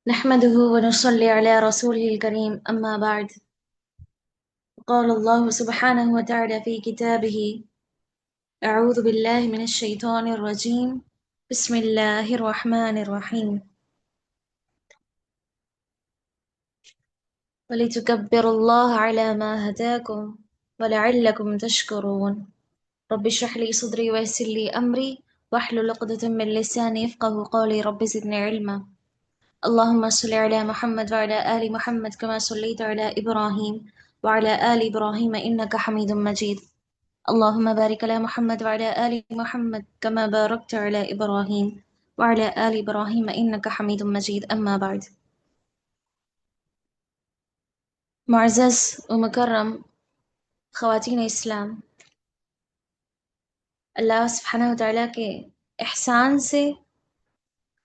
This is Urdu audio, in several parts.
نحمده ونصلي على رسوله الكريم أما بعد. قال الله سبحانه وتعالى في كتابه: أعوذ بالله من الشيطان الرجيم. بسم الله الرحمن الرحيم. ولتكبروا الله على ما هداكم ولعلكم تشكرون. رب اشرح لي صدري ويسر لي أمري واحلل عقدة من لساني يفقهوا قولي. رب زدني علما. اللهم صل على محمد وعلى آل محمد كما صليت على إبراهيم وعلى آل إبراهيم إنك حميد مجيد. اللهم بارك على محمد وعلى آل محمد كما باركت على إبراهيم وعلى آل إبراهيم إنك حميد مجيد. أما بعد. معزز و مکرم خواتین اسلام، اللہ سبحانہ وتعالیٰ کے احسان سے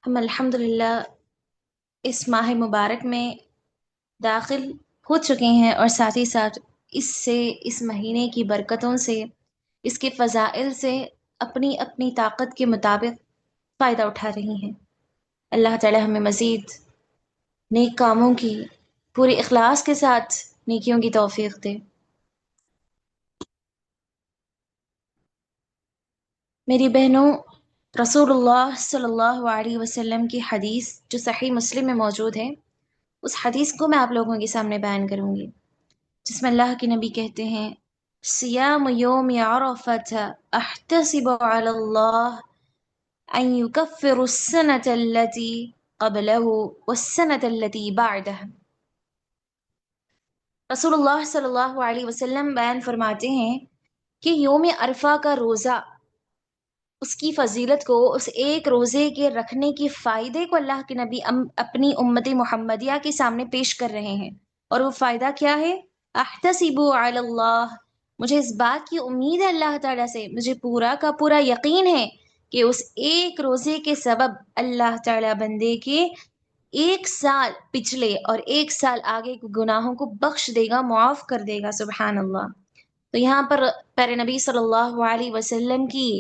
ہم الحمدللہ اس ماہ مبارک میں داخل ہو چکے ہیں، اور ساتھ ہی ساتھ اس مہینے کی برکتوں سے، اس کے فضائل سے اپنی اپنی طاقت کے مطابق فائدہ اٹھا رہی ہیں۔ اللہ تعالی ہمیں مزید نیک کاموں کی پورے اخلاص کے ساتھ نیکیوں کی توفیق دے۔ میری بہنوں، رسول اللہ صلی اللہ علیہ وسلم کی حدیث جو صحیح مسلم میں موجود ہے، اس حدیث کو میں آپ لوگوں کے سامنے بیان کروں گی، جس میں اللہ کے نبی کہتے ہیں: سیام یوم عرفۃ احتسب علی اللہ ان یکفر السنة التي قبلہ والسنة التي بعدہ۔ رسول اللہ صلی اللہ علیہ وسلم بیان فرماتے ہیں کہ یوم عرفہ کا روزہ، اس کی فضیلت کو، اس ایک روزے کے رکھنے کی فائدے کو اللہ کے نبی اپنی امت محمدیہ کے سامنے پیش کر رہے ہیں۔ اور وہ فائدہ کیا ہے؟ احتسب علی اللہ، مجھے اس بات کی امید ہے اللہ تعالیٰ سے، مجھے پورا کا پورا یقین ہے کہ اس ایک روزے کے سبب اللہ تعالیٰ بندے کے ایک سال پچھلے اور ایک سال آگے کے گناہوں کو بخش دے گا، معاف کر دے گا۔ سبحان اللہ۔ تو یہاں پر پیارے نبی صلی اللہ علیہ وسلم کی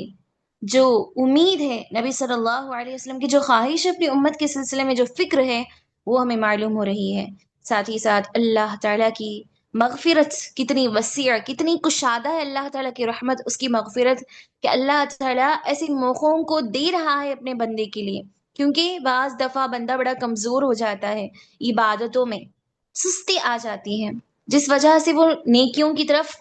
جو امید ہے، نبی صلی اللہ علیہ وسلم کی جو خواہش ہے اپنی امت کے سلسلے میں، جو فکر ہے، وہ ہمیں معلوم ہو رہی ہے۔ ساتھ ہی ساتھ اللہ تعالیٰ کی مغفرت کتنی وسیع، کتنی کشادہ ہے اللہ تعالیٰ کی رحمت، اس کی مغفرت، کہ اللہ تعالیٰ ایسے موقعوں کو دے رہا ہے اپنے بندے کے لیے، کیونکہ بعض دفعہ بندہ بڑا کمزور ہو جاتا ہے، عبادتوں میں سستی آ جاتی ہے، جس وجہ سے وہ نیکیوں کی طرف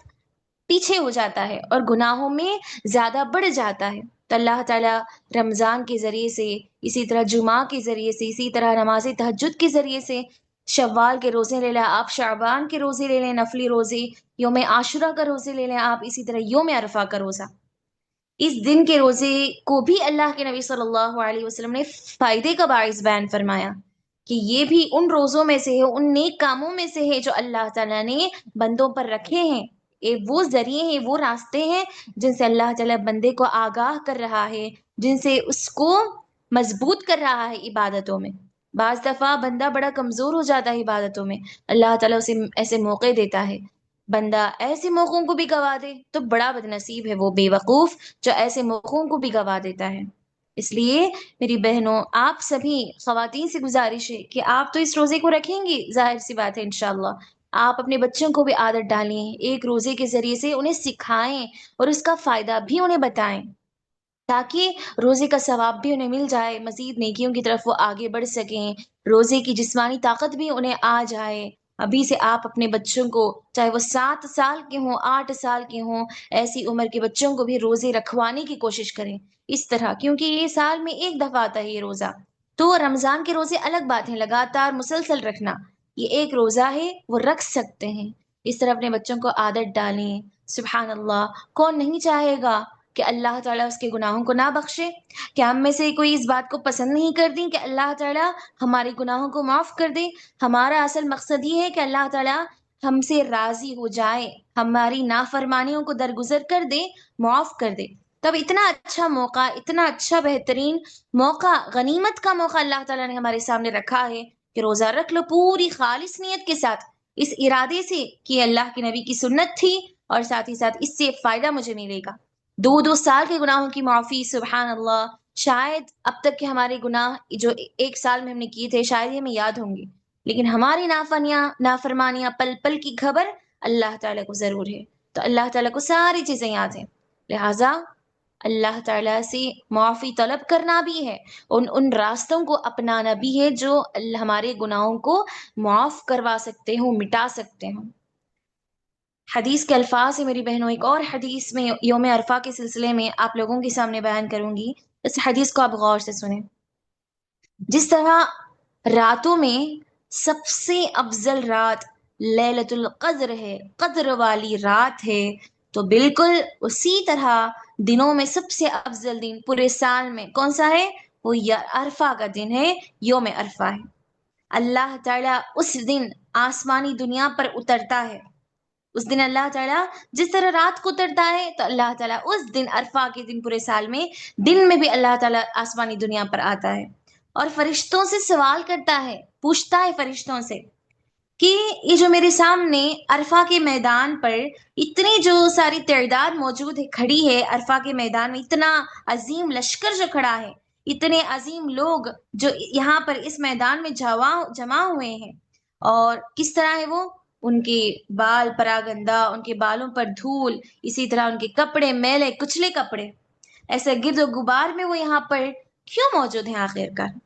پیچھے ہو جاتا ہے اور گناہوں میں زیادہ بڑھ جاتا ہے۔ تو اللہ تعالیٰ رمضان کے ذریعے سے، اسی طرح جمعہ کے ذریعے سے، اسی طرح نماز تہجد کے ذریعے سے، شوال کے روزے لے لیں آپ، شعبان کے روزے لے لیں نفلی روزے، یوم عاشورہ کا روزے لے لیں آپ، اسی طرح یوم عرفہ کا روزہ، اس دن کے روزے کو بھی اللہ کے نبی صلی اللہ علیہ وسلم نے فائدے کا باعث بیان فرمایا کہ یہ بھی ان روزوں میں سے ہے، ان نیک کاموں میں سے ہے جو اللہ تعالیٰ نے بندوں پر رکھے ہیں۔ وہ ذریعے ہیں، وہ راستے ہیں جن سے اللہ تعالیٰ بندے کو آگاہ کر رہا ہے، جن سے اس کو مضبوط کر رہا ہے عبادتوں میں۔ بعض دفعہ بندہ بڑا کمزور ہو جاتا ہے عبادتوں میں، اللہ تعالیٰ اسے ایسے موقع دیتا ہے، بندہ ایسے موقعوں کو بھی گوا دے تو بڑا بد نصیب ہے وہ بے وقوف جو ایسے موقعوں کو بھی گوا دیتا ہے۔ اس لیے میری بہنوں، آپ سبھی خواتین سے گزارش ہے کہ آپ تو اس روزے کو رکھیں گی، ظاہر سی بات ہے انشاءاللہ آپ اپنے بچوں کو بھی عادت ڈالیں، ایک روزے کے ذریعے سے انہیں سکھائیں اور اس کا فائدہ بھی انہیں بتائیں، تاکہ روزے کا ثواب بھی انہیں مل جائے، مزید نیکیوں کی طرف وہ آگے بڑھ سکیں، روزے کی جسمانی طاقت بھی انہیں آ جائے۔ ابھی سے آپ اپنے بچوں کو، چاہے وہ 7 سال کے ہوں، 8 سال کے ہوں، ایسی عمر کے بچوں کو بھی روزے رکھوانے کی کوشش کریں اس طرح، کیونکہ یہ سال میں ایک دفعہ آتا ہے یہ روزہ۔ تو رمضان کے روزے الگ بات ہے، لگاتار مسلسل رکھنا، یہ ایک روزہ ہے وہ رکھ سکتے ہیں، اس طرح اپنے بچوں کو عادت ڈالیں۔ سبحان اللہ، کون نہیں چاہے گا کہ اللہ تعالیٰ اس کے گناہوں کو نہ بخشے؟ کیا ہم میں سے کوئی اس بات کو پسند نہیں کرتی کہ اللہ تعالیٰ ہمارے گناہوں کو معاف کر دے؟ ہمارا اصل مقصد یہ ہے کہ اللہ تعالیٰ ہم سے راضی ہو جائے، ہماری نافرمانیوں کو درگزر کر دے، معاف کر دے۔ تب اتنا اچھا موقع، اتنا اچھا بہترین موقع، غنیمت کا موقع اللہ تعالیٰ نے ہمارے سامنے رکھا ہے کہ روزہ رکھ لو پوری خالص نیت کے ساتھ، اس ارادے سے کہ اللہ کے نبی کی سنت تھی اور ساتھ ہی ساتھ اس سے فائدہ مجھے ملے گا۔ 2 سال کے گناہوں کی معافی، سبحان اللہ، شاید اب تک کے ہمارے گناہ جو ایک سال میں ہم نے کیے تھے شاید ہی ہمیں یاد ہوں گے، لیکن ہماری نافرمانیاں پل پل کی خبر اللہ تعالیٰ کو ضرور ہے۔ تو اللہ تعالیٰ کو ساری چیزیں یاد ہیں، لہٰذا اللہ تعالیٰ سے معافی طلب کرنا بھی ہے، ان راستوں کو اپنانا بھی ہے جو ہمارے گناہوں کو معاف کروا سکتے ہوں، مٹا سکتے ہوں۔ حدیث کے الفاظ ہے میری بہنوں، ایک اور حدیث میں یوم عرفہ کے سلسلے میں آپ لوگوں کے سامنے بیان کروں گی، اس حدیث کو آپ غور سے سنیں۔ جس طرح راتوں میں سب سے افضل رات لیلۃ القدر ہے، قدر والی رات ہے، تو بالکل اسی طرح دنوں میں سب سے افضل دن پورے سال میں کون سا ہے؟ وہ عرفہ کا دن ہے، یوم عرفہ ہے۔ اللہ تعالیٰ اس دن آسمانی دنیا پر اترتا ہے، اس دن اللہ تعالیٰ جس طرح رات کو اترتا ہے تو اللہ تعالیٰ اس دن عرفہ کے دن پورے سال میں دن میں بھی اللہ تعالیٰ آسمانی دنیا پر آتا ہے اور فرشتوں سے سوال کرتا ہے، پوچھتا ہے فرشتوں سے کہ یہ جو میرے سامنے عرفہ کے میدان پر اتنی جو ساری تعداد موجود ہے، کھڑی ہے عرفہ کے میدان میں، اتنا عظیم لشکر جو کھڑا ہے، اتنے عظیم لوگ جو یہاں پر اس میدان میں جمع ہوئے ہیں، اور کس طرح ہے وہ؟ ان کے بال پراگندہ، ان کے بالوں پر دھول، اسی طرح ان کے کپڑے میلے کچلے کپڑے، ایسے گرد و غبار میں وہ یہاں پر کیوں موجود ہیں آخر کار؟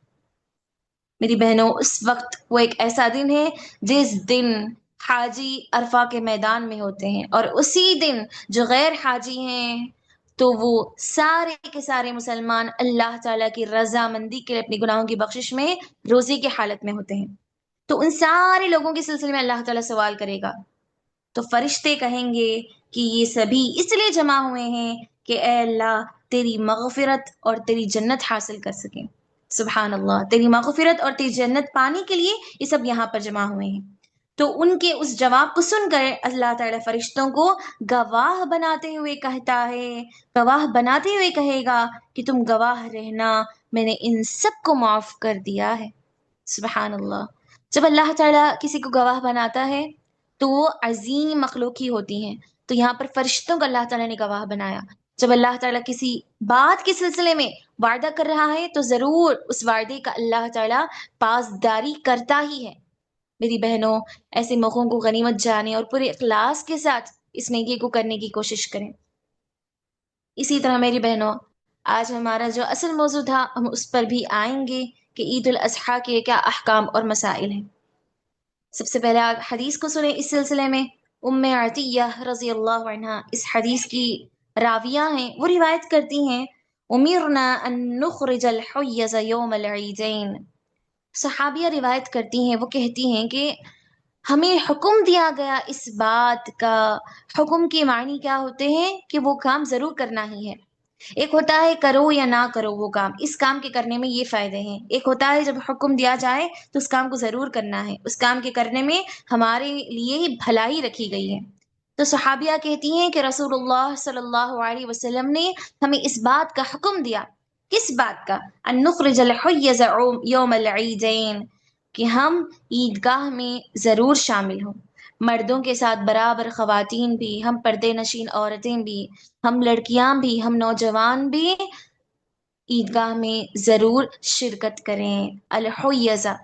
میری بہنوں، اس وقت وہ ایک ایسا دن ہے جس دن حاجی عرفہ کے میدان میں ہوتے ہیں، اور اسی دن جو غیر حاجی ہیں تو وہ سارے کے سارے مسلمان اللہ تعالیٰ کی رضامندی کے لیے اپنی گناہوں کی بخشش میں روزے کی حالت میں ہوتے ہیں۔ تو ان سارے لوگوں کے سلسلے میں اللہ تعالیٰ سوال کرے گا، تو فرشتے کہیں گے کہ یہ سبھی اس لیے جمع ہوئے ہیں کہ اے اللہ تیری مغفرت اور تیری جنت حاصل کر سکیں۔ سبحان اللہ، تیری مغفرت اور تیری جنت پانے کے لیے یہ سب یہاں پر جمع ہوئے ہیں۔ تو ان کے اس جواب کو سن کر اللہ تعالیٰ فرشتوں کو گواہ بناتے ہوئے کہتا ہے، گواہ بناتے ہوئے کہے گا کہ تم گواہ رہنا، میں نے ان سب کو معاف کر دیا ہے۔ سبحان اللہ، جب اللہ تعالیٰ کسی کو گواہ بناتا ہے تو وہ عظیم مخلوق ہی ہوتی ہیں، تو یہاں پر فرشتوں کو اللہ تعالیٰ نے گواہ بنایا۔ جب اللہ تعالیٰ کسی بات کے سلسلے میں وعدہ کر رہا ہے تو ضرور اس وعدے کا اللہ تعالیٰ پاسداری کرتا ہی ہے۔ میری بہنوں، ایسے موقعوں کو غنیمت جانیں اور پورے اخلاص کے ساتھ اس نیکی کو کرنے کی کوشش کریں۔ اسی طرح میری بہنوں، آج ہمارا جو اصل موضوع تھا ہم اس پر بھی آئیں گے کہ عید الاضحیٰ کے کیا احکام اور مسائل ہیں۔ سب سے پہلے آپ حدیث کو سنیں اس سلسلے میں۔ ام عطیہ رضی اللہ عنہا اس حدیث کی راویہ ہیں، وہ روایت کرتی ہیں، امرنا ان نخرج الحیض یوم العیدین۔ صحابیہ روایت کرتی ہیں، وہ کہتی ہیں کہ ہمیں حکم دیا گیا اس بات کا، حکم کے معنی کیا ہوتے ہیں کہ وہ کام ضرور کرنا ہی ہے۔ ایک ہوتا ہے کرو یا نہ کرو وہ کام، اس کام کے کرنے میں یہ فائدے ہیں۔ ایک ہوتا ہے جب حکم دیا جائے تو اس کام کو ضرور کرنا ہے، اس کام کے کرنے میں ہمارے لیے بھلائی رکھی گئی ہے۔ تو صحابیہ کہتی ہیں کہ رسول اللہ صلی اللہ علیہ وسلم نے ہمیں اس بات کا حکم دیا، کس بات کا؟ ان نخرج الحیض یوم العیدین، کہ ہم عیدگاہ میں ضرور شامل ہوں، مردوں کے ساتھ برابر خواتین بھی، ہم پردے نشین عورتیں بھی، ہم لڑکیاں بھی، ہم نوجوان بھی عیدگاہ میں ضرور شرکت کریں۔ الحیضہ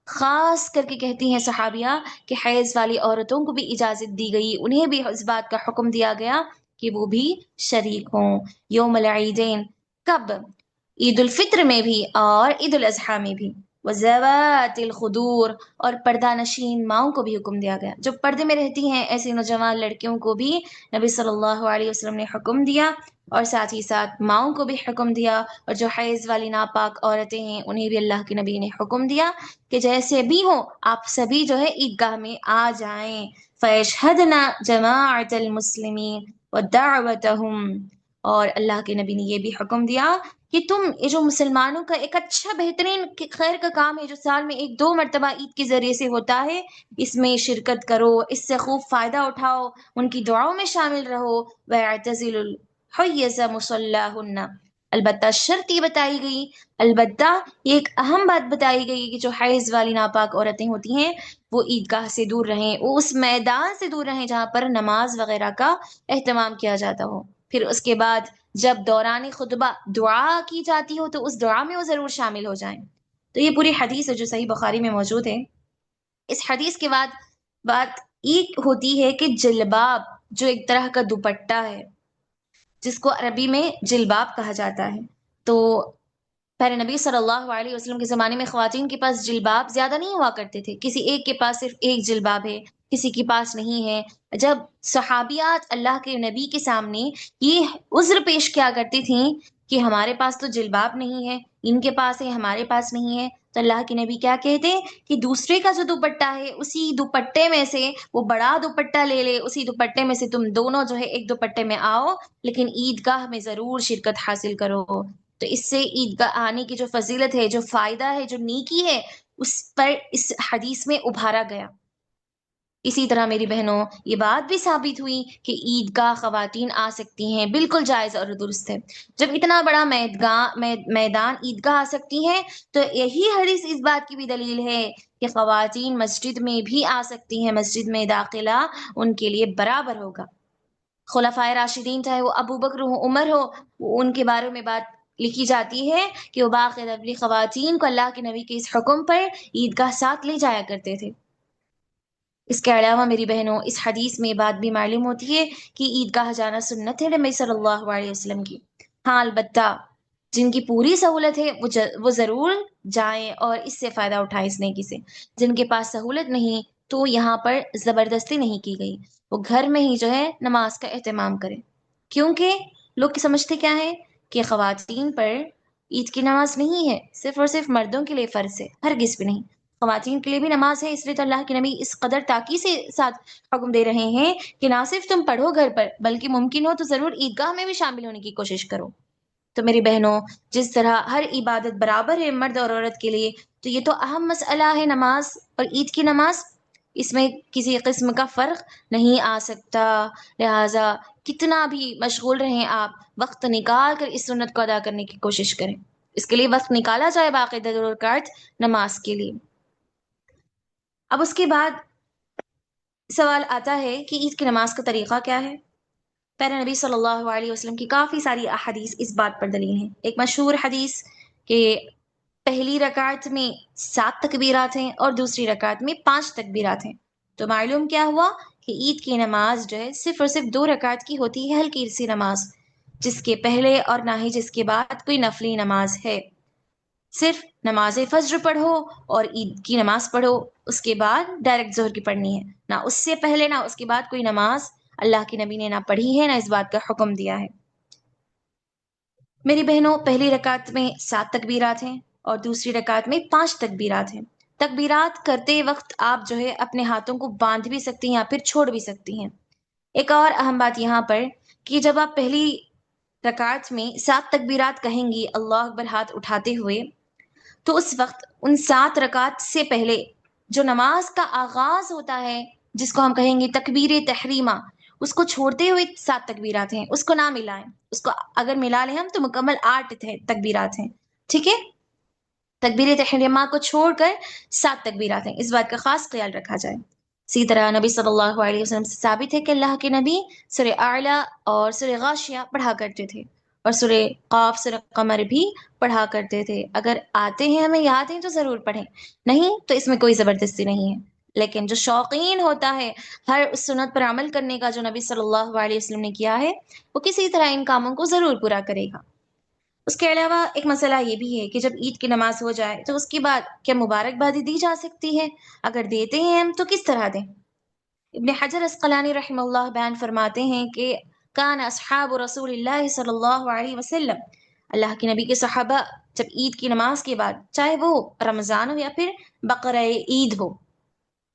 خاص کر کے کہتی ہیں صحابیہ کہ حیض والی عورتوں کو بھی اجازت دی گئی، انہیں بھی اس بات کا حکم دیا گیا کہ وہ بھی شریک ہوں یوم العیدین۔ کب؟ عید الفطر میں بھی اور عید الاضحیٰ میں بھی۔ وذوات الخدور، اور پردہ نشین ماؤں کو بھی حکم دیا گیا، جو پردے میں رہتی ہیں ایسی نوجوان لڑکیوں کو بھی نبی صلی اللہ علیہ وسلم نے حکم دیا، اور ساتھ ہی ساتھ ماؤں کو بھی حکم دیا، اور جو حیض والی ناپاک عورتیں ہیں انہیں بھی اللہ کے نبی نے حکم دیا کہ جیسے بھی ہو آپ سبھی جو ہے عیدگاہ میں آ جائیں۔ فَيَشْهَدْنَ جَمَاعَةَ الْمُسْلِمِينَ وَدَعْوَتَهُمْ، اور اللہ کے نبی نے یہ بھی حکم دیا کہ تم یہ جو مسلمانوں کا ایک اچھا بہترین خیر کا کام ہے جو سال میں ایک دو مرتبہ عید کے ذریعے سے ہوتا ہے، اس میں شرکت کرو، اس سے خوب فائدہ اٹھاؤ، ان کی دعاؤں میں شامل رہو۔ وَاعْتَزِلُوا الْحُیَّضَ مُصَلَّاهُنَّ، البتہ شرط یہ بتائی گئی، البتہ یہ ایک اہم بات بتائی گئی کہ جو حیض والی ناپاک عورتیں ہوتی ہیں وہ عیدگاہ سے دور رہیں، وہ اس میدان سے دور رہیں جہاں پر نماز وغیرہ کا اہتمام کیا جاتا ہو۔ پھر اس کے بعد جب دوران خطبہ دعا کی جاتی ہو تو اس دعا میں وہ ضرور شامل ہو جائیں۔ تو یہ پوری حدیث ہے جو صحیح بخاری میں موجود ہے۔ اس حدیث کے بعد بات ایک ہوتی ہے کہ جلباب جو ایک طرح کا دوپٹہ ہے جس کو عربی میں جلباب کہا جاتا ہے، تو پہلے نبی صلی اللہ علیہ وسلم کے زمانے میں خواتین کے پاس جلباب زیادہ نہیں ہوا کرتے تھے، کسی ایک کے پاس صرف ایک جلباب ہے، کسی کے پاس نہیں ہے۔ جب صحابیات اللہ کے نبی کے سامنے یہ عذر پیش کیا کرتی تھیں کہ ہمارے پاس تو جلباب نہیں ہے، ان کے پاس ہے ہمارے پاس نہیں ہے، تو اللہ کے نبی کیا کہتے کہ دوسرے کا جو دوپٹہ ہے اسی دوپٹے میں سے وہ بڑا دوپٹہ لے لے، اسی دوپٹے میں سے تم دونوں جو ہے ایک دوپٹے میں آؤ، لیکن عیدگاہ میں ضرور شرکت حاصل کرو۔ تو اس سے عیدگاہ آنے کی جو فضیلت ہے، جو فائدہ ہے، جو نیکی ہے، اس پر اس حدیث میں ابھارا گیا۔ اسی طرح میری بہنوں یہ بات بھی ثابت ہوئی کہ عیدگاہ خواتین آ سکتی ہیں، بالکل جائز اور درست ہے۔ جب اتنا بڑا میدان عیدگاہ آ سکتی ہیں تو یہی حدیث اس بات کی بھی دلیل ہے کہ خواتین مسجد میں بھی آ سکتی ہیں، مسجد میں داخلہ ان کے لیے برابر ہوگا۔ خلفائے راشدین چاہے وہ ابو بکر ہو، عمر ہو، ان کے بارے میں بات لکھی جاتی ہے کہ وہ باقاعدہ خواتین کو اللہ کے نبی کے اس حکم پر عیدگاہ ساتھ لے جایا کرتے تھے۔ اس کے علاوہ میری بہنوں اس حدیث میں یہ بات بھی معلوم ہوتی ہے کہ عیدگاہ جانا سنت ہے نبی صلی اللہ علیہ وسلم کی۔ ہاں البتہ جن کی پوری سہولت ہے وہ ضرور جائیں اور اس سے فائدہ اٹھائیں اس نیکی سے۔ جن کے پاس سہولت نہیں تو یہاں پر زبردستی نہیں کی گئی، وہ گھر میں ہی جو ہے نماز کا اہتمام کریں، کیونکہ لوگ سمجھتے کیا ہے کہ خواتین پر عید کی نماز نہیں ہے، صرف اور صرف مردوں کے لیے فرض ہے، ہرگز بھی نہیں، خواتین کے لیے بھی نماز ہے۔ اس لیے تو اللہ کے نبی اس قدر تاکید سے ساتھ حکم دے رہے ہیں کہ نہ صرف تم پڑھو گھر پر بلکہ ممکن ہو تو ضرور عیدگاہ میں بھی شامل ہونے کی کوشش کرو۔ تو میری بہنوں جس طرح ہر عبادت برابر ہے مرد اور عورت کے لیے، تو یہ تو اہم مسئلہ ہے نماز اور عید کی نماز، اس میں کسی قسم کا فرق نہیں آ سکتا۔ لہٰذا کتنا بھی مشغول رہیں آپ، وقت نکال کر اس سنت کو ادا کرنے کی کوشش کریں، اس کے لیے وقت نکالا جائے باقاعدہ دو رکعت نماز کے لیے۔ اب اس کے بعد سوال آتا ہے کہ عید کی نماز کا طریقہ کیا ہے؟ پیارے نبی صلی اللہ علیہ وسلم کی کافی ساری احادیث اس بات پر دلیل ہیں۔ ایک مشہور حدیث کہ پہلی رکعت میں 7 تکبیرات ہیں اور دوسری رکعت میں 5 تکبیرات ہیں۔ تو معلوم کیا ہوا کہ عید کی نماز جو ہے صرف اور صرف 2 رکعت کی ہوتی ہے، ہلکی سی نماز، جس کے پہلے اور نہ ہی جس کے بعد کوئی نفلی نماز ہے۔ صرف نماز فجر پڑھو اور عید کی نماز پڑھو، اس کے بعد ڈائریکٹ ظہر کی پڑھنی ہے، نہ اس سے پہلے نہ اس کے بعد کوئی نماز اللہ کے نبی نے نہ پڑھی ہے، نہ اس بات کا حکم دیا ہے۔ میری بہنوں پہلی رکعت میں 7 تکبیرات ہیں اور دوسری رکعت میں 5 تکبیرات ہیں۔ تکبیرات کرتے وقت آپ جو ہے اپنے ہاتھوں کو باندھ بھی سکتی ہیں یا پھر چھوڑ بھی سکتی ہیں۔ ایک اور اہم بات یہاں پر کہ جب آپ پہلی رکعت میں 7 تکبیرات کہیں گی اللہ اکبر ہاتھ اٹھاتے ہوئے، تو اس وقت ان 7 رکعت سے پہلے جو نماز کا آغاز ہوتا ہے جس کو ہم کہیں گے تکبیر تحریمہ، اس کو چھوڑتے ہوئے 7 تکبیرات ہیں، اس کو نہ ملائیں، اس کو اگر ملا لیں ہم تو مکمل 8 تکبیرات ہیں، ٹھیک ہے؟ تکبیر تحریمہ کو چھوڑ کر 7 تکبیرات ہیں، اس بات کا خاص خیال رکھا جائے۔ اسی طرح نبی صلی اللہ علیہ وسلم سے ثابت ہے کہ اللہ کے نبی سورہ اعلیٰ اور سورہ غاشیہ پڑھا کرتے تھے اور سورہ قاف، سورہ قمر بھی پڑھا کرتے تھے۔ اگر آتے ہیں ہمیں یاد ہیں تو ضرور پڑھیں، نہیں تو اس میں کوئی زبردستی نہیں ہے، لیکن جو شوقین ہوتا ہے ہر اس سنت پر عمل کرنے کا جو نبی صلی اللہ علیہ وسلم نے کیا ہے، وہ کسی طرح ان کاموں کو ضرور پورا کرے گا۔ اس کے علاوہ ایک مسئلہ یہ بھی ہے کہ جب عید کی نماز ہو جائے تو اس کے بعد کیا مبارکبادی دی جا سکتی ہے؟ اگر دیتے ہیں ہم تو کس طرح دیں؟ ابن حجر اسقلانی رحمہ اللہ بیان فرماتے ہیں کہ کان اصحاب رسول اللہ صلی اللہ علیہ وسلم، اللہ کے نبی کے صحابہ جب عید کی نماز کے بعد، چاہے وہ رمضان ہو یا پھر بقرہ عید ہو،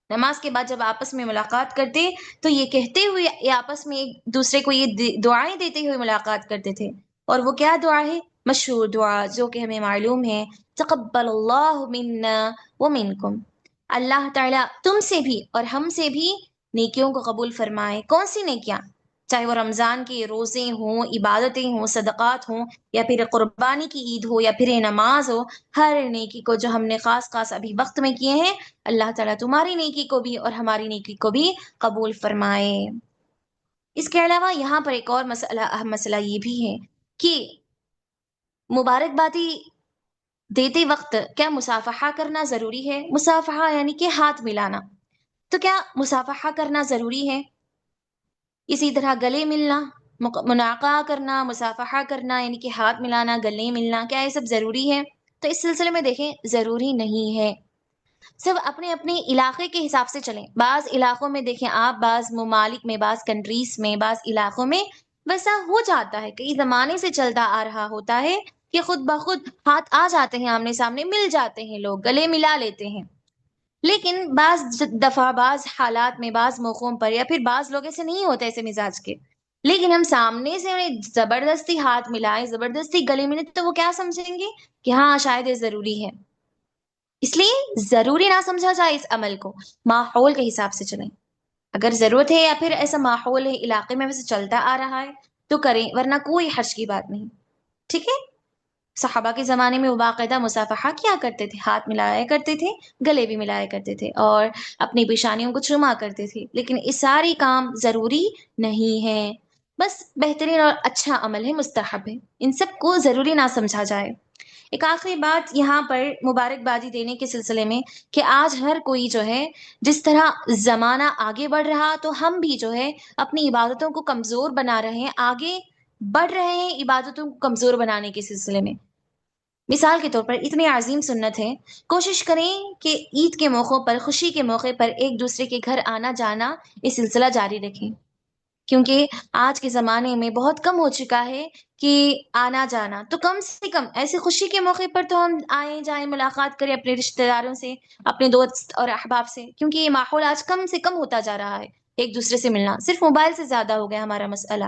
نماز کے بعد جب آپس میں ملاقات کرتے تو یہ کہتے ہوئے یہ آپس میں ایک دوسرے کو یہ دعائیں دیتے ہوئے ملاقات کرتے تھے، اور وہ کیا دعا ہے؟ مشہور دعا جو کہ ہمیں معلوم ہے، تقبل اللہ منا ومنکم، اللہ تعالیٰ تم سے بھی اور ہم سے بھی نیکیوں کو قبول فرمائے۔ کون سی نیکیاں؟ چاہے وہ رمضان کے روزے ہوں، عبادتیں ہوں، صدقات ہوں، یا پھر قربانی کی عید ہو، یا پھر نماز ہو، ہر نیکی کو جو ہم نے خاص خاص ابھی وقت میں کیے ہیں، اللہ تعالیٰ تمہاری نیکی کو بھی اور ہماری نیکی کو بھی قبول فرمائے۔ اس کے علاوہ یہاں پر ایک اور مسئلہ، اہم مسئلہ یہ بھی ہے کہ مبارکبادی دیتے وقت کیا مصافحہ کرنا ضروری ہے؟ مصافحہ یعنی کہ ہاتھ ملانا، تو کیا مصافحہ کرنا ضروری ہے؟ اسی طرح گلے ملنا، مناقہ کرنا، مصافحہ کرنا یعنی کہ ہاتھ ملانا، گلے ملنا، کیا یہ سب ضروری ہے؟ تو اس سلسلے میں دیکھیں ضروری نہیں ہے، سب اپنے اپنے علاقے کے حساب سے چلیں۔ بعض علاقوں میں دیکھیں آپ، بعض ممالک میں، بعض کنٹریز میں، بعض علاقوں میں ویسا ہو جاتا ہے، کئی زمانے سے چلتا آ رہا ہوتا ہے کہ خود بخود ہاتھ آ جاتے ہیں، آمنے سامنے مل جاتے ہیں، لوگ گلے ملا لیتے ہیں۔ لیکن بعض دفعہ، بعض حالات میں، بعض موقعوں پر، یا پھر بعض لوگ ایسے نہیں ہوتے ایسے مزاج کے، لیکن ہم سامنے سے انہیں زبردستی ہاتھ ملائیں، زبردستی گلے ملیں، تو وہ کیا سمجھیں گے کہ ہاں شاید یہ ضروری ہے۔ اس لیے ضروری نہ سمجھا جائے اس عمل کو، ماحول کے حساب سے چلیں۔ اگر ضرورت ہے یا پھر ایسا ماحول ہے علاقے میں ویسے چلتا آ رہا ہے تو کریں، ورنہ کوئی حرج کی بات نہیں، ٹھیک ہے؟ صحابہ کے زمانے میں وہ باقاعدہ مصافحہ کیا کرتے تھے، ہاتھ ملایا کرتے تھے، گلے بھی ملایا کرتے تھے، اور اپنی پیشانیوں کو چوما کرتے تھے، لیکن یہ ساری کام ضروری نہیں ہے، بس بہترین اور اچھا عمل ہے، مستحب ہے، ان سب کو ضروری نہ سمجھا جائے۔ ایک آخری بات یہاں پر مبارکبادی دینے کے سلسلے میں، کہ آج ہر کوئی جو ہے، جس طرح زمانہ آگے بڑھ رہا تو ہم بھی جو ہے اپنی عبادتوں کو کمزور بنا رہے ہیں، آگے بڑھ رہے ہیں عبادتوں کو کمزور بنانے کے سلسلے میں۔ مثال کے طور پر اتنی عظیم سنت ہے، کوشش کریں کہ عید کے موقعوں پر، خوشی کے موقع پر ایک دوسرے کے گھر آنا جانا، یہ سلسلہ جاری رکھیں، کیونکہ آج کے زمانے میں بہت کم ہو چکا ہے کہ آنا جانا، تو کم سے کم ایسے خوشی کے موقع پر تو ہم آئیں جائیں، ملاقات کریں اپنے رشتہ داروں سے، اپنے دوست اور احباب سے، کیونکہ یہ ماحول آج کم سے کم ہوتا جا رہا ہے، ایک دوسرے سے ملنا صرف موبائل سے زیادہ ہو گیا ہمارا مسئلہ۔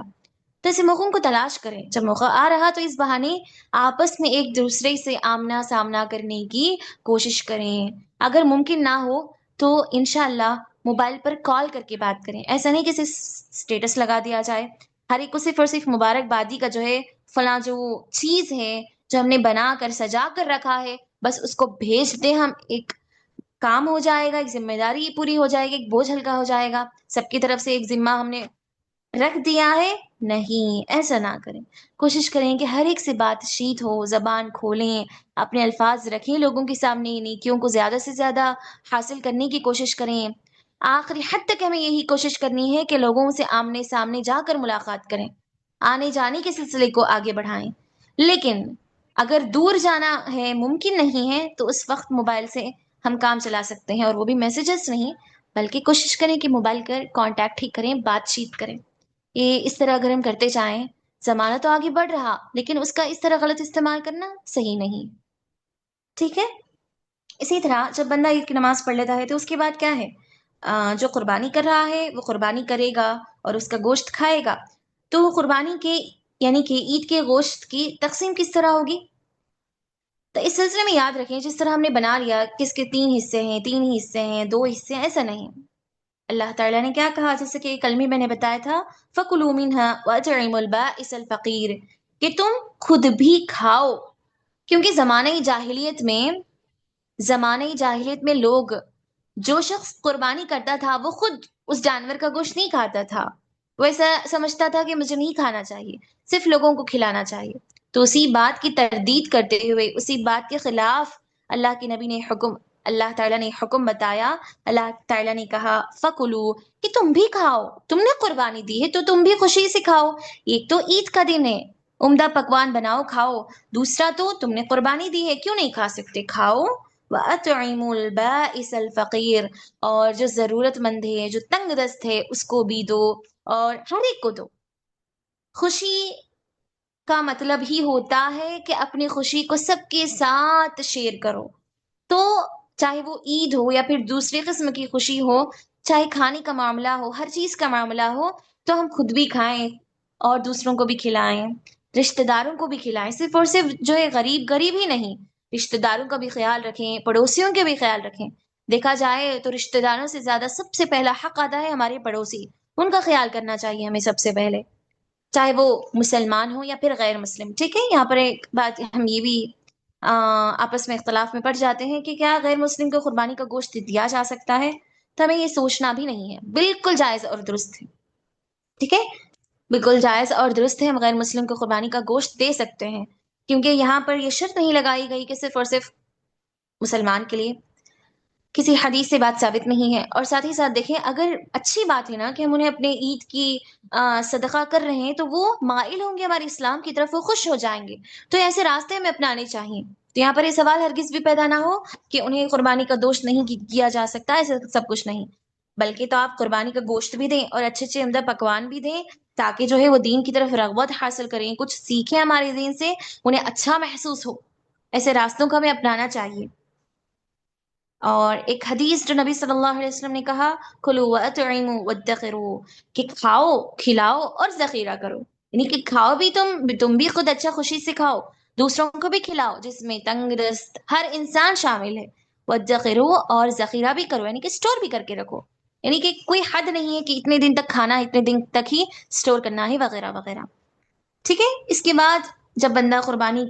تو ایسے موقعوں کو تلاش کریں، جب موقع آ رہا تو اس بہانے آپس میں ایک دوسرے سے آمنا سامنا کرنے کی کوشش کریں، اگر ممکن نہ ہو تو انشاءاللہ موبائل پر کال کر کے بات کریں، ایسا نہیں کہ صرف اسٹیٹس لگا دیا جائے، ہر ایک کو صرف اور صرف مبارکبادی کا جو ہے فلاں جو چیز ہے جو ہم نے بنا کر سجا کر رکھا ہے بس اس کو بھیج دیں ہم، ایک کام ہو جائے گا، ایک ذمہ داری پوری ہو جائے گی، ایک بوجھ ہلکا ہو جائے گا، سب کی طرف سے ایک ذمہ ہم نے رکھ دیا ہے، نہیں ایسا نہ کریں، کوشش کریں کہ ہر ایک سے بات چیت ہو، زبان کھولیں، اپنے الفاظ رکھیں، لوگوں کے سامنے نیکیوں کو زیادہ سے زیادہ حاصل کرنے کی کوشش کریں، آخری حد تک ہمیں یہی کوشش کرنی ہے کہ لوگوں سے آمنے سامنے جا کر ملاقات کریں، آنے جانے کے سلسلے کو آگے بڑھائیں۔ لیکن اگر دور جانا ہے، ممکن نہیں ہے، تو اس وقت موبائل سے ہم کام چلا سکتے ہیں، اور وہ بھی میسیجز نہیں، بلکہ کوشش کریں کہ موبائل کر کانٹیکٹ ہی کریں، بات چیت کریں۔ یہ اس طرح اگر ہم کرتے جائیں، زمانہ تو آگے بڑھ رہا لیکن اس کا اس طرح غلط استعمال کرنا صحیح نہیں، ٹھیک ہے؟ اسی طرح جب بندہ عید کی نماز پڑھ لیتا ہے تو اس کے بعد کیا ہے، جو قربانی کر رہا ہے وہ قربانی کرے گا اور اس کا گوشت کھائے گا، تو قربانی کے یعنی کہ عید کے گوشت کی تقسیم کس طرح ہوگی؟ تو اس سلسلے میں یاد رکھیں، جس طرح ہم نے بنا لیا کہ اس کے 3 حصے ہیں، 3 ہی حصے ہیں، 2 حصے ہیں، ایسا نہیں، اللہ تعالیٰ نے کیا کہا، جیسے کہ کل میں نے بتایا تھا، فَكُلُوا مِنْهَا وَأَطْعِمُوا الْبَائِسَ الْفَقِيرَ، کہ تم خود بھی کھاؤ، کیونکہ زمانۂ جاہلیت میں لوگ، جو شخص قربانی کرتا تھا وہ خود اس جانور کا گوشت نہیں کھاتا تھا، وہ ایسا سمجھتا تھا کہ مجھے نہیں کھانا چاہیے، صرف لوگوں کو کھلانا چاہیے، تو اسی بات کی تردید کرتے ہوئے، اسی بات کے خلاف اللہ تعالیٰ نے حکم بتایا، اللہ تعالیٰ نے کہا فَكُلُوا، کہ تم بھی کھاؤ، تم نے قربانی دی ہے تو تم بھی خوشی سے کھاؤ، ایک تو عید کا دن ہے، عمدہ پکوان بناؤ کھاؤ، دوسرا تو تم نے قربانی دی ہے، کیوں نہیں کھا سکتے، کھاؤ۔ وَأَطْعِمُوا الْبَائِسَ الْفَقِيرَ، اور جو ضرورت مند ہے، جو تنگ دست ہے، اس کو بھی دو، اور ہر ایک کو دو۔ خوشی کا مطلب ہی ہوتا ہے کہ اپنی خوشی کو سب کے ساتھ شیئر کرو، تو چاہے وہ عید ہو یا پھر دوسرے قسم کی خوشی ہو، چاہے کھانے کا معاملہ ہو، ہر چیز کا معاملہ ہو، تو ہم خود بھی کھائیں اور دوسروں کو بھی کھلائیں، رشتہ داروں کو بھی کھلائیں، صرف اور صرف جو ہے غریب غریب ہی نہیں، رشتہ داروں کا بھی خیال رکھیں، پڑوسیوں کے بھی خیال رکھیں، دیکھا جائے تو رشتہ داروں سے زیادہ سب سے پہلا حق ادا ہے ہمارے پڑوسی، ان کا خیال کرنا چاہیے ہمیں سب سے پہلے، چاہے وہ مسلمان ہو یا پھر غیر مسلم، ٹھیک ہے؟ یہاں پر ایک بات ہم یہ بھی آپس میں اختلاف میں پڑ جاتے ہیں کہ کیا غیر مسلم کو قربانی کا گوشت دیا جا سکتا ہے، تو ہمیں یہ سوچنا بھی نہیں ہے، بالکل جائز اور درست ہے، ٹھیک ہے؟ بالکل جائز اور درست ہے، ہم غیر مسلم کو قربانی کا گوشت دے سکتے ہیں، کیونکہ یہاں پر یہ شرط نہیں لگائی گئی کہ صرف اور صرف مسلمان کے لیے، کسی حدیث سے بات ثابت نہیں ہے۔ اور ساتھ ہی ساتھ دیکھیں، اگر اچھی بات ہے نا کہ ہم انہیں اپنے عید کی صدقہ کر رہے ہیں، تو وہ مائل ہوں گے ہمارے اسلام کی طرف، وہ خوش ہو جائیں گے، تو ایسے راستے ہمیں اپنانے چاہیے۔ تو یہاں پر یہ سوال ہرگز بھی پیدا نہ ہو کہ انہیں قربانی کا دوشت نہیں کیا جا سکتا، ایسا سب کچھ نہیں، بلکہ تو آپ قربانی کا گوشت بھی دیں اور اچھے اچھے عمدہ پکوان بھی دیں، تاکہ جو ہے وہ دین کی طرف رغبت حاصل کریں، کچھ سیکھیں ہمارے دین سے، انہیں اچھا محسوس ہو۔ ایسے راستوں کو ہمیں اپنانا چاہیے۔ اور ایک حدیث جو نبی صلی اللہ علیہ وسلم نے کہا، کھلو وَأَطْعِمُوا وَادَّخِرُوا، کہ کھاؤ، کھلاؤ اور ذخیرہ کرو، یعنی کہ کھاؤ بھی، تم بھی خود اچھا خوشی سے کھاؤ، دوسروں کو بھی کھلاؤ، جس میں تنگ دست ہر انسان شامل ہے، وَادَّخِرُوا، اور ذخیرہ بھی کرو، یعنی کہ اسٹور بھی کر کے رکھو، یعنی کہ کوئی حد نہیں ہے کہ اتنے دن تک کھانا، اتنے دن تک ہی اسٹور کرنا ہے، وغیرہ وغیرہ۔ ٹھیک ہے، اس کے بعد جب بندہ قربانی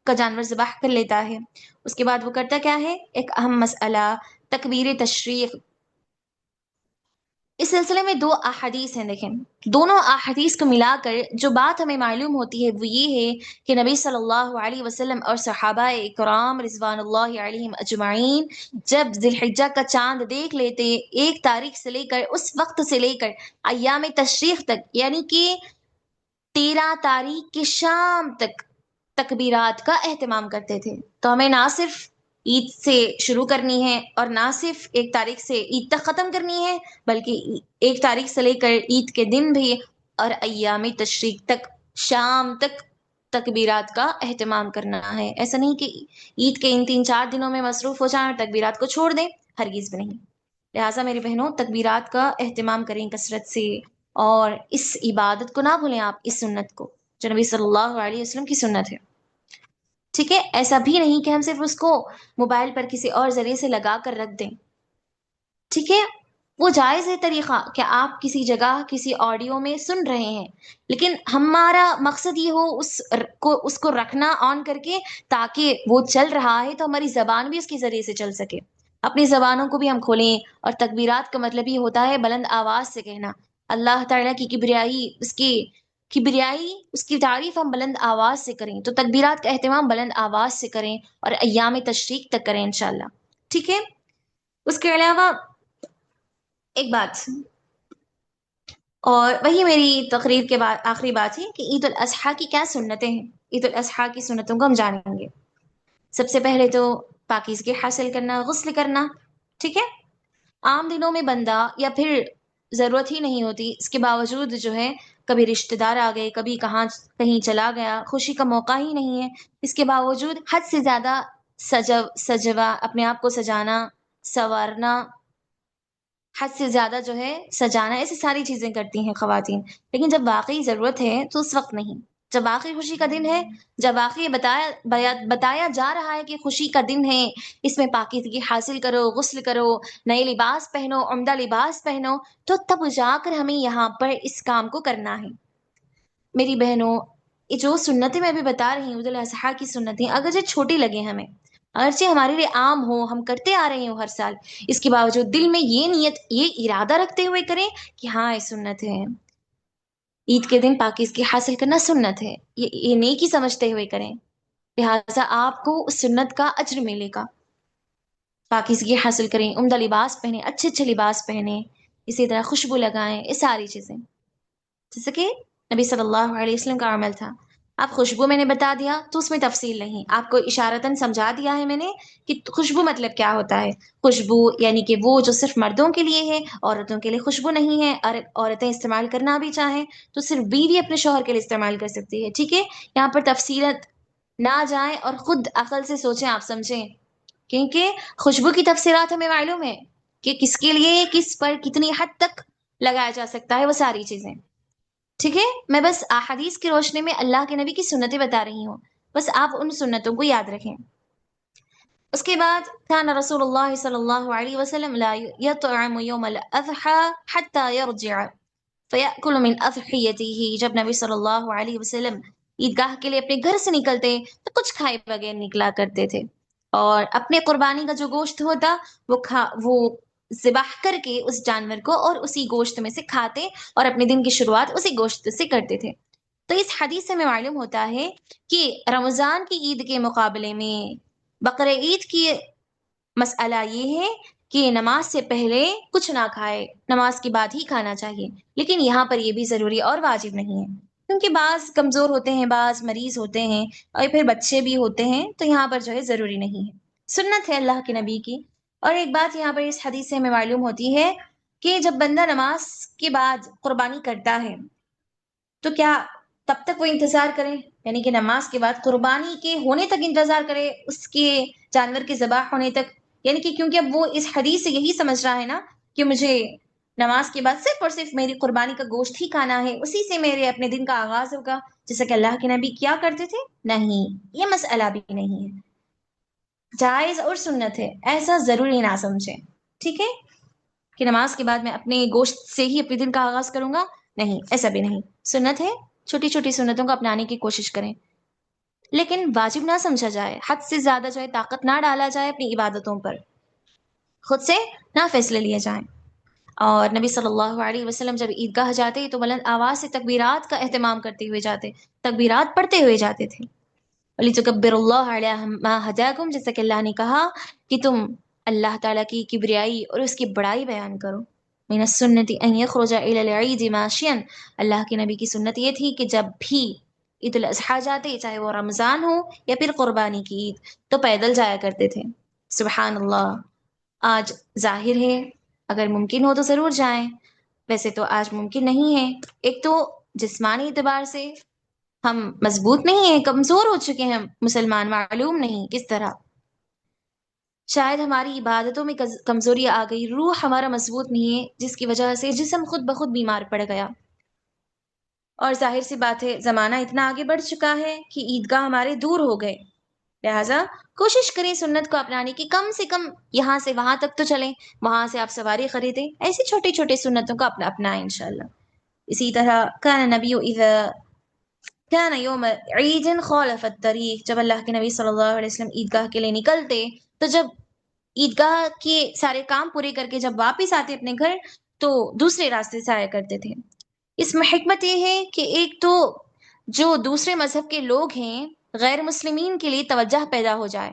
کا جانور ذبح کر لیتا ہے، اس کے بعد وہ کرتا کیا ہے؟ ایک اہم مسئلہ، تکبیر تشریق۔ اس سلسلے میں دو احادیث ہیں، دیکھیں، دونوں احادیث کو ملا کر جو بات ہمیں معلوم ہوتی ہے وہ یہ ہے کہ نبی صلی اللہ علیہ وسلم اور صحابہ اکرام رضوان اللہ علیہم اجمعین جب ذی الحجہ کا چاند دیکھ لیتے، 1 تاریخ سے لے کر، اس وقت سے لے کر ایام تشریق تک، یعنی کہ 13 تاریخ کی شام تک تکبیرات کا اہتمام کرتے تھے۔ تو ہمیں نہ صرف عید سے شروع کرنی ہے اور نہ صرف 1 تاریخ سے عید تک ختم کرنی ہے، بلکہ 1 تاریخ سے لے کر عید کے دن بھی اور ایام تشریق تک، شام تک تکبیرات کا اہتمام کرنا ہے۔ ایسا نہیں کہ عید کے ان 3 4 دنوں میں مصروف ہو جائیں اور تکبیرات کو چھوڑ دیں، ہرگز بھی نہیں۔ لہٰذا میری بہنوں، تکبیرات کا اہتمام کریں کثرت سے، اور اس عبادت کو نہ بھولیں، آپ اس سنت کو جو نبی صلی اللہ علیہ وسلم کی سنت ہے۔ ٹھیک ہے، ایسا بھی نہیں کہ ہم صرف اس کو موبائل پر کسی اور ذریعے سے لگا کر رکھ دیں۔ ٹھیک ہے، وہ جائز ہے طریقہ کہ آپ کسی جگہ کسی آڈیو میں سن رہے ہیں، لیکن ہمارا مقصد یہ ہو اس کو رکھنا آن کر کے، تاکہ وہ چل رہا ہے تو ہماری زبان بھی اس کے ذریعے سے چل سکے، اپنی زبانوں کو بھی ہم کھولیں۔ اور تکبیرات کا مطلب یہ ہوتا ہے بلند آواز سے کہنا، اللہ تعالیٰ کی کبریائی، اس کی تعریف ہم بلند آواز سے کریں، تو تکبیرات کا اہتمام بلند آواز سے کریں اور ایام تشریق تک کریں انشاءاللہ۔ ٹھیک ہے، اس کے علاوہ ایک بات، اور وہی میری تقریر کے بعد آخری بات ہے کہ عید الاضحیٰ کی کیا سنتیں ہیں۔ عید الاضحیٰ کی سنتوں کو ہم جانیں گے۔ سب سے پہلے تو پاکیزگی حاصل کرنا، غسل کرنا۔ ٹھیک ہے، عام دنوں میں بندہ، یا پھر ضرورت ہی نہیں ہوتی، اس کے باوجود جو ہے کبھی رشتہ دار آ گئے، کبھی کہیں چلا گیا، خوشی کا موقع ہی نہیں ہے، اس کے باوجود حد سے زیادہ سجوا، اپنے آپ کو سجانا، سنوارنا، حد سے زیادہ جو ہے سجانا، ایسی ساری چیزیں کرتی ہیں خواتین، لیکن جب واقعی ضرورت ہے تو اس وقت نہیں، جب واقعی خوشی کا دن ہے، جب واقعی بتایا جا رہا ہے کہ خوشی کا دن ہے، اس میں پاکیزگی حاصل کرو، غسل کرو، نئے لباس پہنو، عمدہ لباس پہنو، تو تب جا کر ہمیں یہاں پر اس کام کو کرنا ہے۔ میری بہنوں، یہ جو سنتیں میں بھی بتا رہی ہوں، عید الاضحیٰ کی سنتیں، اگرچہ چھوٹی لگیں ہمیں، اگرچہ ہمارے لیے عام ہو، ہم کرتے آ رہے ہوں ہر سال، اس کے باوجود دل میں یہ نیت، یہ ارادہ رکھتے ہوئے کریں کہ ہاں یہ سنت ہے، عید کے دن پاکیزگی حاصل کرنا سنت ہے، یہ نیکی سمجھتے ہوئے کریں، لہٰذا آپ کو اس سنت کا اجر ملے گا۔ پاکیزگی حاصل کریں، عمدہ لباس پہنیں، اچھے اچھے لباس پہنیں، اسی طرح خوشبو لگائیں، یہ ساری چیزیں جیسے کہ نبی صلی اللہ علیہ وسلم کا عمل تھا۔ آپ خوشبو میں نے بتا دیا تو اس میں تفصیل نہیں، آپ کو اشارتاً سمجھا دیا ہے میں نے کہ خوشبو مطلب کیا ہوتا ہے۔ خوشبو یعنی کہ وہ جو صرف مردوں کے لیے ہے، عورتوں کے لیے خوشبو نہیں ہے، اور عورتیں استعمال کرنا بھی چاہیں تو صرف بیوی اپنے شوہر کے لیے استعمال کر سکتی ہے۔ ٹھیک ہے، یہاں پر تفصیلات نہ جائیں اور خود عقل سے سوچیں، آپ سمجھیں، کیونکہ خوشبو کی تفصیلات ہمیں معلوم ہے کہ کس کے لیے، کس پر کتنی حد تک لگایا جا سکتا ہے، وہ ساری چیزیں۔ ٹھیک ہے، میں بس احادیث کی روشنی میں اللہ کے نبی کی سنتیں بتا رہی ہوں، بس آپ ان سنتوں کو یاد رکھیں۔ اس کے بعد كان رسول اللہ صلی اللہ علیہ وسلم لا يطعم يوم الاضحى حتى يرجع فيأكل من اضحيته، جب نبی صلی اللہ علیہ وسلم عیدگاہ کے لیے اپنے گھر سے نکلتے تو کچھ کھائے بغیر نکلا کرتے تھے، اور اپنے قربانی کا جو گوشت ہوتا وہ ذبح کر کے اس جانور کو اور اسی گوشت میں سے کھاتے اور اپنے دن کی شروعات اسی گوشت سے کرتے تھے۔ تو اس حدیث سے ہمیں معلوم ہوتا ہے کہ رمضان کی عید کے مقابلے میں بقرعید کی مسئلہ یہ ہے کہ نماز سے پہلے کچھ نہ کھائے، نماز کے بعد ہی کھانا چاہیے، لیکن یہاں پر یہ بھی ضروری اور واجب نہیں ہے، کیونکہ بعض کمزور ہوتے ہیں، بعض مریض ہوتے ہیں، اور پھر بچے بھی ہوتے ہیں، تو یہاں پر جو ہے ضروری نہیں ہے، سنت ہے اللہ کے نبی کی۔ اور ایک بات یہاں پر اس حدیث سے ہمیں معلوم ہوتی ہے کہ جب بندہ نماز کے بعد قربانی کرتا ہے تو کیا تب تک وہ انتظار کرے، یعنی کہ نماز کے بعد قربانی کے ہونے تک انتظار کرے، اس کے جانور کے ذبح ہونے تک، یعنی کہ کیونکہ اب وہ اس حدیث سے یہی سمجھ رہا ہے نا کہ مجھے نماز کے بعد صرف اور صرف میری قربانی کا گوشت ہی کھانا ہے، اسی سے میرے اپنے دن کا آغاز ہوگا، جیسا کہ اللہ کے نبی کیا کرتے تھے۔ نہیں، یہ مسئلہ بھی نہیں ہے، جائز اور سنت ہے، ایسا ضروری نہ سمجھیں، ٹھیک ہے، کہ نماز کے بعد میں اپنے گوشت سے ہی اپنے دن کا آغاز کروں گا، نہیں، ایسا بھی نہیں، سنت ہے، چھوٹی چھوٹی سنتوں کو اپنانے کی کوشش کریں، لیکن واجب نہ سمجھا جائے، حد سے زیادہ جو ہے طاقت نہ ڈالا جائے اپنی عبادتوں پر، خود سے نہ فیصلے لیے جائیں۔ اور نبی صلی اللہ علیہ وسلم جب عیدگاہ جاتے تو بلند آواز سے تکبیرات کا اہتمام کرتے ہوئے جاتے، تکبیرات پڑھتے ہوئے جاتے تھے، وَلِتُكَبِّرُوا اللَّهَ عَلَىٰ مَا هَدَاكُمْ، جیسا کہ اللہ نے کہا کہ تم اللہ تعالیٰ کی کبریائی اور اس کی بڑائی بیان کرو۔ من السنة ان يخرج الى العید ماشیا، اللہ کے نبی کی سنت یہ تھی کہ جب بھی عید الاضحیٰ جاتے، چاہے وہ رمضان ہو یا پھر قربانی کی عید، تو پیدل جایا کرتے تھے۔ سبحان اللہ، آج ظاہر ہے اگر ممکن ہو تو ضرور جائیں، ویسے تو آج ممکن نہیں ہے، ایک تو جسمانی اعتبار سے ہم مضبوط نہیں ہیں، کمزور ہو چکے ہیں مسلمان، معلوم نہیں کس طرح، شاید ہماری عبادتوں میں کمزوری آ گئی، روح ہمارا مضبوط نہیں ہے، جس کی وجہ سے جسم خود بخود بیمار پڑ گیا، اور ظاہر سی بات ہے زمانہ اتنا آگے بڑھ چکا ہے کہ عیدگاہ ہمارے دور ہو گئے، لہٰذا کوشش کریں سنت کو اپنانے کی، کم سے کم یہاں سے وہاں تک تو چلیں، وہاں سے آپ سواری خریدیں، ایسی چھوٹی چھوٹی سنتوں کو اپنائیں انشاءاللہ۔ اسی طرح کان نبی اذا کان یوم عید خالف الطریق، جب اللہ کے نبی صلی اللہ علیہ وسلم عیدگاہ کے لیے نکلتے تو جب عیدگاہ کے سارے کام پورے کر کے جب واپس آتے اپنے گھر تو دوسرے راستے سے آیا کرتے تھے۔ اس میں حکمت یہ ہے کہ ایک تو جو دوسرے مذہب کے لوگ ہیں، غیر مسلمین کے لیے توجہ پیدا ہو جائے،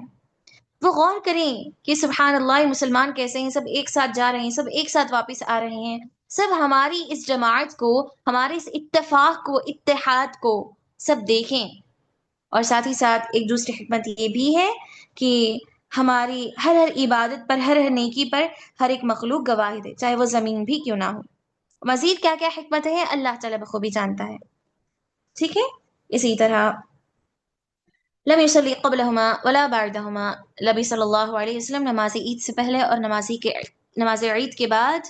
وہ غور کریں کہ سبحان اللہ مسلمان کیسے ہیں، سب ایک ساتھ جا رہے ہیں، سب ایک ساتھ واپس آ رہے ہیں، سب ہماری اس جماعت کو، ہمارے اس اتفاق کو، اتحاد کو سب دیکھیں، اور ساتھ ہی ساتھ ایک دوسری حکمت یہ بھی ہے کہ ہماری ہر عبادت پر، ہر نیکی پر ہر ایک مخلوق گواہی دے، چاہے وہ زمین بھی کیوں نہ ہو۔ مزید کیا کیا حکمت ہے اللہ تعالیٰ بخوبی جانتا ہے، ٹھیک ہے۔ اسی طرح لم يصلي قبلهما ولا بعدهما، نبی صلی اللہ علیہ وسلم نماز عید سے پہلے اور نماز عید کے بعد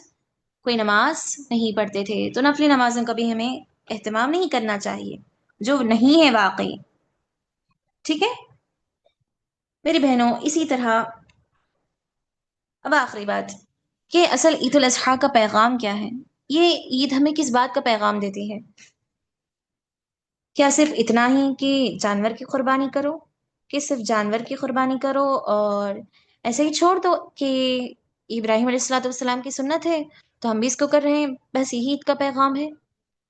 کوئی نماز نہیں پڑھتے تھے، تو نفلی نمازوں کا بھی ہمیں اہتمام نہیں کرنا چاہیے جو نہیں ہے واقعی، ٹھیک ہے میری بہنوں۔ اسی طرح اب آخری بات کہ اصل عید الاضحیٰ کا پیغام کیا ہے، یہ عید ہمیں کس بات کا پیغام دیتی ہے؟ کیا صرف اتنا ہی کہ جانور کی قربانی کرو، کہ صرف جانور کی قربانی کرو اور ایسے ہی چھوڑ دو کہ ابراہیم علیہ الصلوۃ والسلام کی سنت ہے تو ہم بھی اس کو کر رہے ہیں، بس یہی عید کا پیغام ہے؟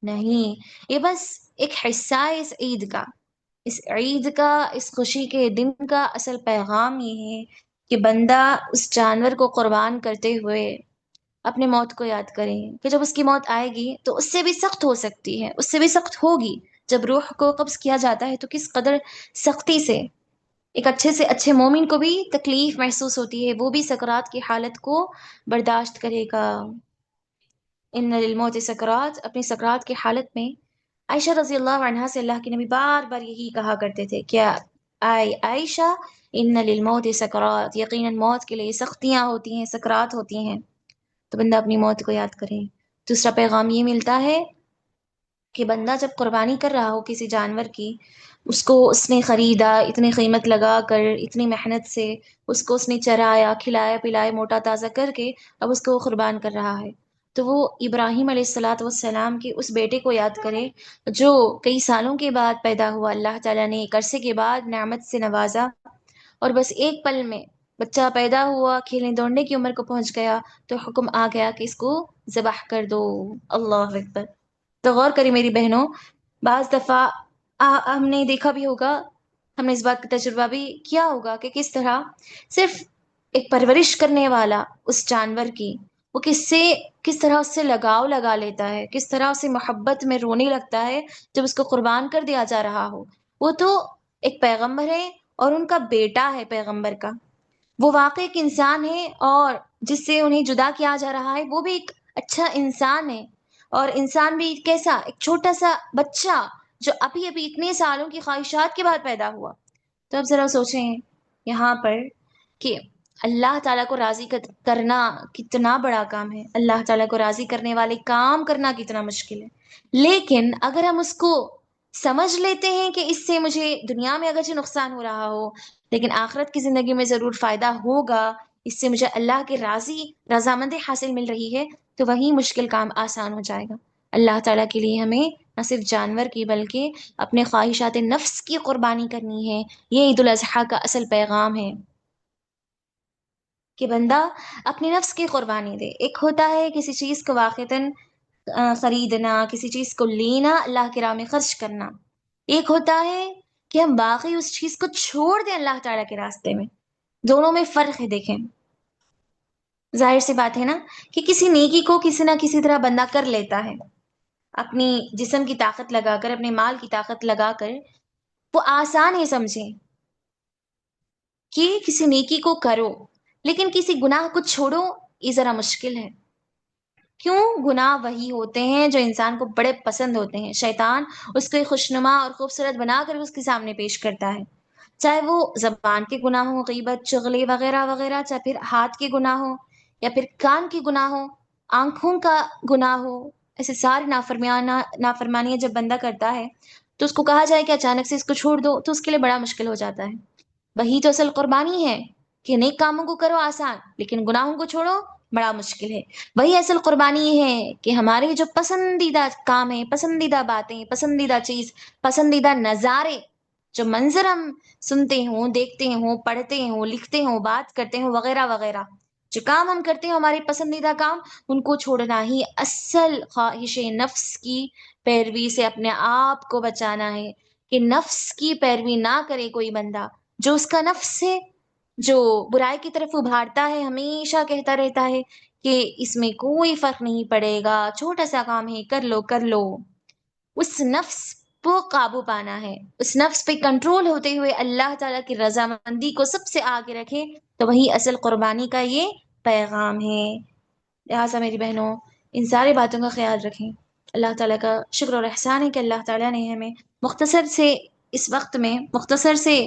نہیں، یہ بس ایک حصہ ہے اس عید کا، اس عید کا، اس خوشی کے دن کا اصل پیغام یہ ہے کہ بندہ اس جانور کو قربان کرتے ہوئے اپنے موت کو یاد کریں کہ جب اس کی موت آئے گی تو اس سے بھی سخت ہو سکتی ہے، اس سے بھی سخت ہوگی، جب روح کو قبض کیا جاتا ہے تو کس قدر سختی سے ایک اچھے سے اچھے مومن کو بھی تکلیف محسوس ہوتی ہے، وہ بھی سکرات کی حالت کو برداشت کرے گا۔ ان للموت سکرات، اپنی سکرات کی حالت میں عائشہ رضی اللہ عنہا سے اللہ کے نبی بار بار یہی کہا کرتے تھے، کیا عائشہ ان للموت سکرات، یقیناً موت کے لیے سختیاں ہوتی ہیں، سکرات ہوتی ہیں، تو بندہ اپنی موت کو یاد کرے۔ دوسرا پیغام یہ ملتا ہے کہ بندہ جب قربانی کر رہا ہو کسی جانور کی، اس کو اس نے خریدا، اتنی قیمت لگا کر، اتنی محنت سے اس کو اس نے چرایا، کھلایا پلایا، موٹا تازہ کر کے اب اس کو وہ قربان کر رہا ہے، تو وہ ابراہیم علیہ الصلوۃ والسلام کے اس بیٹے کو یاد کرے جو کئی سالوں کے بعد پیدا ہوا، اللہ تعالیٰ نے ایک عرصے کے بعد نعمت سے نوازا، اور بس ایک پل میں بچہ پیدا ہوا، کھیلنے دوڑنے کی عمر کو پہنچ گیا، تو حکم آ گیا کہ اس کو ذبح کر دو۔ اللہ اکبر! تو غور کریں میری بہنوں، بعض دفعہ ہم نے دیکھا بھی ہوگا، ہم نے اس بات کا تجربہ بھی کیا ہوگا کہ کس طرح صرف ایک پرورش کرنے والا اس جانور کی، وہ کس طرح اس سے لگاؤ لگا لیتا ہے، کس طرح اسے محبت میں رونے لگتا ہے جب اس کو قربان کر دیا جا رہا ہو۔ وہ تو ایک پیغمبر ہے اور ان کا بیٹا ہے پیغمبر کا، وہ واقعی ایک انسان ہے، اور جس سے انہیں جدا کیا جا رہا ہے وہ بھی ایک اچھا انسان ہے، اور انسان بھی کیسا، ایک چھوٹا سا بچہ جو ابھی ابھی اتنے سالوں کی خواہشات کے بعد پیدا ہوا۔ تو اب ذرا سوچیں یہاں پر کہ اللہ تعالیٰ کو راضی کرنا کتنا بڑا کام ہے، اللہ تعالیٰ کو راضی کرنے والے کام کرنا کتنا مشکل ہے، لیکن اگر ہم اس کو سمجھ لیتے ہیں کہ اس سے مجھے دنیا میں اگرچہ نقصان ہو رہا ہو لیکن آخرت کی زندگی میں ضرور فائدہ ہوگا، اس سے مجھے اللہ کے رضامندی حاصل مل رہی ہے، تو وہی مشکل کام آسان ہو جائے گا۔ اللہ تعالیٰ کے لیے ہمیں نہ صرف جانور کی بلکہ اپنے خواہشات نفس کی قربانی کرنی ہے۔ یہ عید الاضحیٰ کا اصل پیغام ہے کہ بندہ اپنے نفس کی قربانی دے۔ ایک ہوتا ہے کسی چیز کو واقعتاً خریدنا، کسی چیز کو لینا، اللہ کی راہ میں خرچ کرنا۔ ایک ہوتا ہے کہ ہم باقی اس چیز کو چھوڑ دیں اللہ تعالیٰ کے راستے میں۔ دونوں میں فرق ہے، دیکھیں۔ ظاہر سی بات ہے نا کہ کسی نیکی کو کسی نہ کسی طرح بندہ کر لیتا ہے، اپنی جسم کی طاقت لگا کر، اپنے مال کی طاقت لگا کر۔ وہ آسان ہے سمجھیں کہ کسی نیکی کو کرو، لیکن کسی گناہ کو چھوڑو، یہ ذرا مشکل ہے۔ کیوں؟ گناہ وہی ہوتے ہیں جو انسان کو بڑے پسند ہوتے ہیں، شیطان اس کو ایک خوشنما اور خوبصورت بنا کر اس کے سامنے پیش کرتا ہے، چاہے وہ زبان کے گناہ ہوں، غیبت، چغلی وغیرہ وغیرہ، چاہے پھر ہاتھ کے گناہ ہوں، یا پھر کان کے گناہ ہوں، آنکھوں کا گناہ ہو۔ ایسے ساری نافرمانیاں جب بندہ کرتا ہے تو اس کو کہا جائے کہ اچانک سے اس کو چھوڑ دو تو اس کے لیے بڑا مشکل ہو جاتا ہے۔ وہی تو اصل قربانی ہے کہ نیک کاموں کو کرو آسان، لیکن گناہوں کو چھوڑو بڑا مشکل ہے۔ وہی اصل قربانی یہ ہے کہ ہمارے جو پسندیدہ کام ہیں، پسندیدہ باتیں، پسندیدہ چیز، پسندیدہ نظارے، جو منظر ہم سنتے ہوں، دیکھتے ہوں، پڑھتے ہوں، لکھتے ہوں، بات کرتے ہوں، وغیرہ وغیرہ، جو کام ہم کرتے ہیں ہمارے پسندیدہ کام، ان کو چھوڑنا ہی اصل خواہش نفس کی پیروی سے اپنے آپ کو بچانا ہے، کہ نفس کی پیروی نہ کرے کوئی بندہ۔ جو اس کا نفس ہے، جو برائی کی طرف ابھارتا ہے، ہمیشہ کہتا رہتا ہے کہ اس میں کوئی فرق نہیں پڑے گا، چھوٹا سا کام ہے، کر لو کر لو، اس نفس کو قابو پانا ہے، اس نفس پہ کنٹرول ہوتے ہوئے اللہ تعالیٰ کی رضامندی کو سب سے آگے رکھے، تو وہی اصل قربانی کا یہ پیغام ہے۔ لہٰذا میری بہنوں، ان ساری باتوں کا خیال رکھیں۔ اللہ تعالیٰ کا شکر اور احسان ہے کہ اللہ تعالیٰ نے ہمیں مختصر سے اس وقت میں، مختصر سے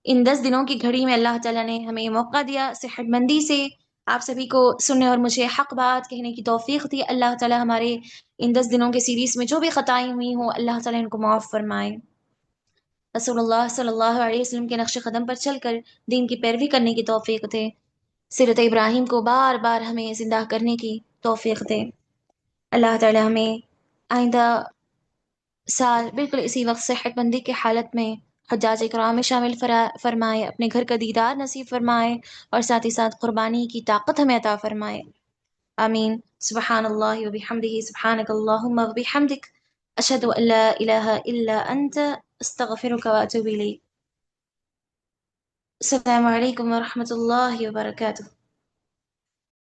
ان 10 دنوں کی گھڑی میں اللہ تعالیٰ نے ہمیں موقع دیا، صحت مندی سے آپ سبھی کو سننے اور مجھے حق بات کہنے کی توفیق دی۔ اللہ تعالیٰ ہمارے ان 10 دنوں کے سیریز میں جو بھی خطائیں ہوئی ہوں، اللہ تعالیٰ ان کو معاف فرمائے۔ رسول اللہ صلی اللہ علیہ وسلم کے نقش قدم پر چل کر دین کی پیروی کرنے کی توفیق دے، سیرت ابراہیم کو بار بار ہمیں زندہ کرنے کی توفیق دے۔ اللہ تعالیٰ ہمیں آئندہ سال بالکل اسی وقت صحت مندی کی حالت میں حجاج اکرام میں شامل فرمائے، اپنے گھر کا دیدار نصیب فرمائے، اور ساتھ ہی ساتھ قربانی کی طاقت ہمیں عطا فرمائے۔ آمین۔ سبحان اللہ و بحمدہ، سبحانک اللہم و بحمدک، اشہد ان لا الہ الا انت، استغفرک و اتوب الیک۔ السلام علیکم ورحمۃ اللہ وبرکاتہ۔